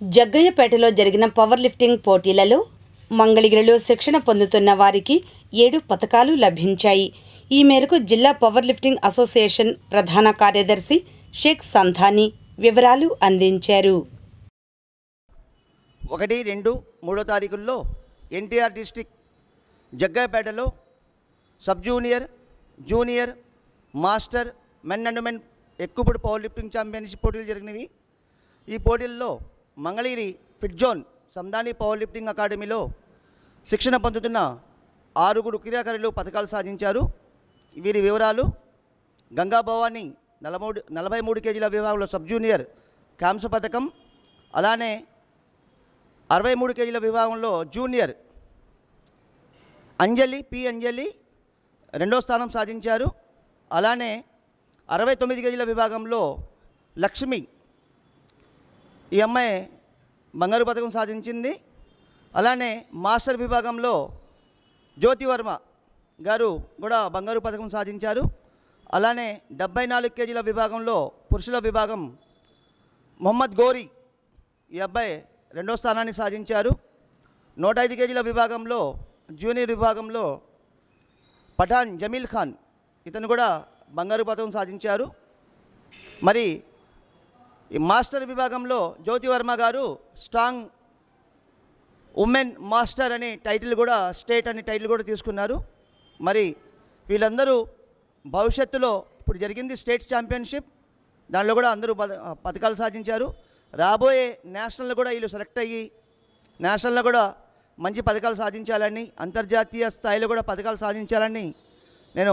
జగ్గయ్యపేటలో జరిగిన power lifting పోటీలలో మంగళగిరిలో శిక్షణ పొందుతున్న వారికి 7 పతకాలు లభించాయి. ఈ మేరకు జిల్లా పవర్ లిఫ్టింగ్ అసోసియేషన్ ప్రధాన కార్యదర్శి షేక్ సంధాని వివరాలు అందించారు. 1, 2, 3 తారీఖుల్లో ఎన్టీఆర్ డిస్ట్రిక్ట్ జగ్గయ్యపేటలో sub junior, junior, master, men and men ఎక్కుపుడు పవర్ లిఫ్టింగ్ ఛాంపియన్షిప్ పోటీలు జరిగినవి. ఈ పోటీల్లో మంగళగిరి ఫిట్ జోన్ సంధాని పవర్ లిఫ్టింగ్ అకాడమీలో శిక్షణ పొందుతున్న 6 క్రీడాకారులు పతకాలు సాధించారు. వీరి వివరాలు: గంగా భవాని 43 కేజీల విభాగంలో సబ్ జూనియర్ కాంస్య పథకం, అలానే 63 కేజీల విభాగంలో జూనియర్ అంజలి 2వ స్థానం సాధించారు. అలానే 69 కేజీల విభాగంలో లక్ష్మి, ఈ అమ్మాయి బంగారు పథకం సాధించింది. అలానే మాస్టర్ విభాగంలో జ్యోతి వర్మ గారు కూడా బంగారు పథకం సాధించారు. అలానే 74 కేజీల విభాగంలో పురుషుల విభాగం మొహమ్మద్ గోరీ, ఈ అబ్బాయి 2వ స్థానాన్ని సాధించారు. 105 కేజీల విభాగంలో జూనియర్ విభాగంలో పఠాన్ జమీల్ ఖాన్, ఇతను కూడా బంగారు పథకం సాధించారు. మరి ఈ మాస్టర్ విభాగంలో జ్యోతి వర్మ గారు స్ట్రాంగ్ ఉమెన్ మాస్టర్ అనే టైటిల్ కూడా, స్టేట్ అనే టైటిల్ కూడా తీసుకున్నారు. మరి వీళ్ళందరూ భవిష్యత్తులో ఇప్పుడు జరిగింది స్టేట్ ఛాంపియన్షిప్, దానిలో కూడా అందరూ పథకాలు సాధించారు. రాబోయే నేషనల్లో కూడా వీళ్ళు సెలెక్ట్ అయ్యి నేషనల్లో కూడా మంచి పథకాలు సాధించాలని, అంతర్జాతీయ స్థాయిలో కూడా పథకాలు సాధించాలని నేను